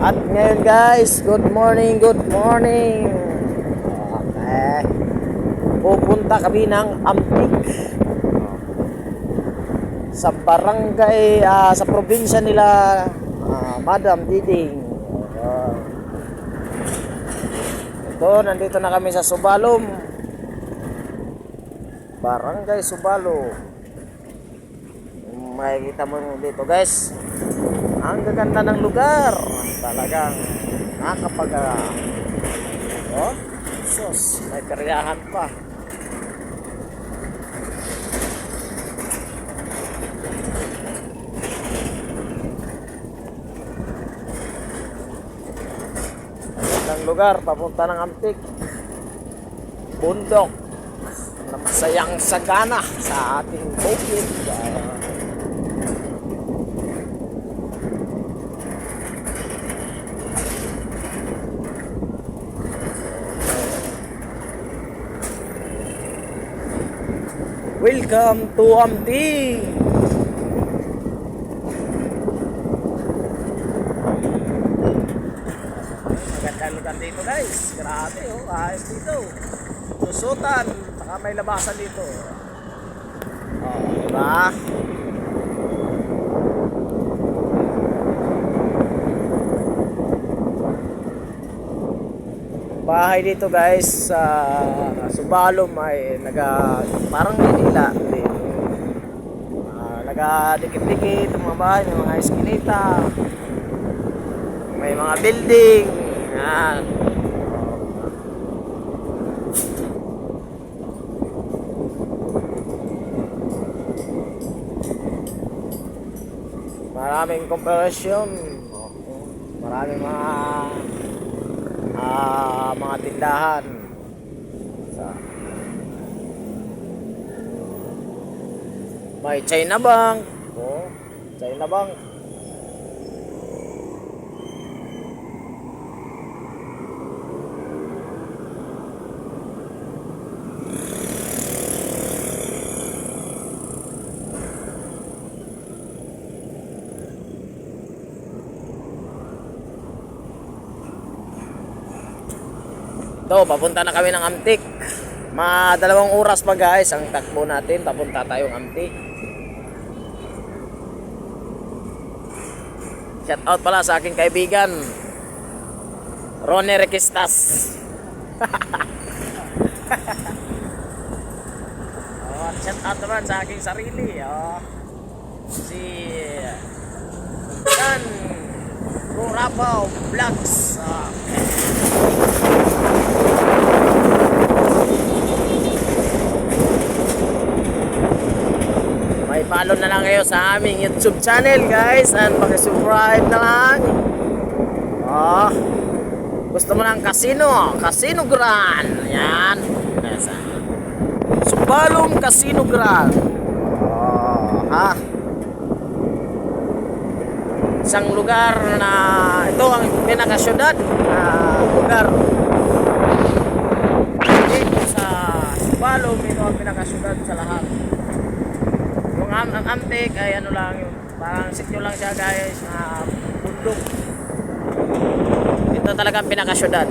At ngayon guys, good morning, good morning. Okay. Pupunta kami ng Ampik. Sa barangay, sa probinsya nila, Madam Diding. Ito, nandito na kami sa Subalom. Barangay Subalo. Makikita mo dito guys, ang gaganda ng lugar, talagang nakapag oh, sus, may peryahan pa. Ang lugar, papunta ng Ampik, bundok na masayang sagana sa ating bukid. Welcome to Ampik. Magandang lugar dito guys. Grabe oh, ayos dito. Susutan, saka may labasan dito. Oh, diba? Bahay dito guys sa Subalom ay parang Manila din. Nagadikit-dikit ang mga bahay, may mga eskinita, may mga building. Yan. Maraming kompresyon, maraming mga tindahan. May China Bank. Oh, China Bank. Ito, papunta na kami ng Ampik. Dalawang oras pa guys ang takbo natin, papunta tayong Ampik. Shout out pala sa aking kaibigan Ronnie Requestas. Oh, shout out naman sa aking sarili, si Dan Rapaw Vlogs. Follow na lang kayo sa aming YouTube channel guys, and paki-subscribe na lang. Gusto mo ng Casino Grand, yan, Subalom Casino Grand. Isang lugar na ito ang pinakasyudad na lugar dito sa Subalom. Ito ang pinakasyudad sa lahat. Ang Ampik ay ano lang yun, parang sityo lang siya guys, bundok. Ito talagang pinakasyudad.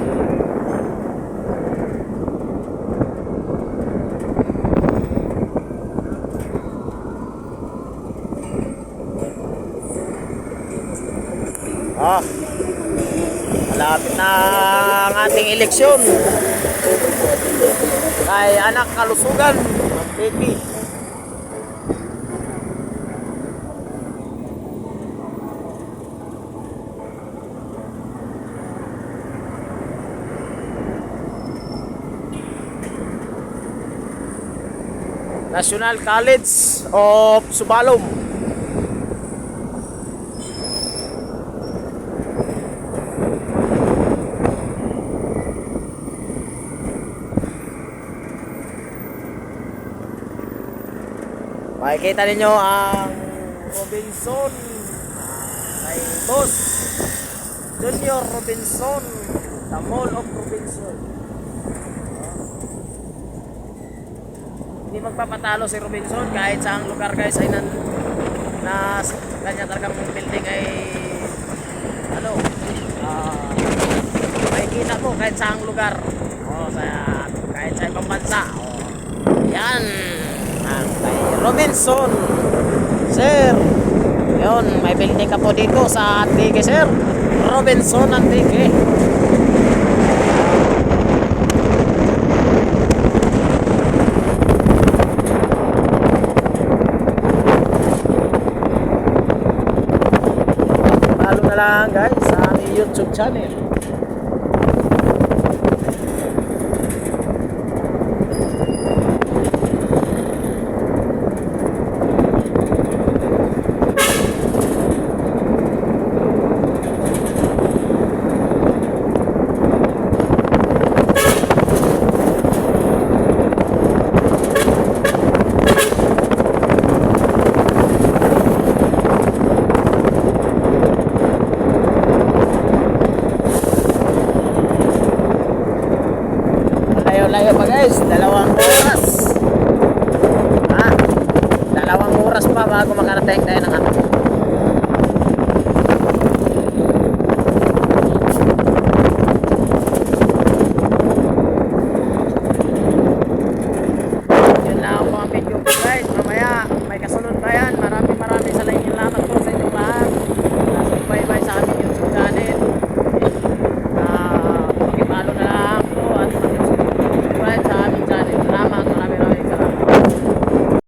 Malapit na ang ating eleksyon kay anak kalusugan ng PP. National College of Subalom. Makikita ninyo ang Robinson kay Boss Junior Robinson, the Mall of Robinson. Hindi magpapatalo si Robinson kahit sa ang lugar guys ay na kanya talagang building ay po kahit saang lugar. Kahit sa ibang bansa. Yan. Ang kay Robinson. Sir. Yun, may building ka po dito sa Antique, sir. Robinson Antique. Follow na lang guys sa aming YouTube channel. Layo pa guys, 2 oras. 2 oras pa bago makarating tayo ng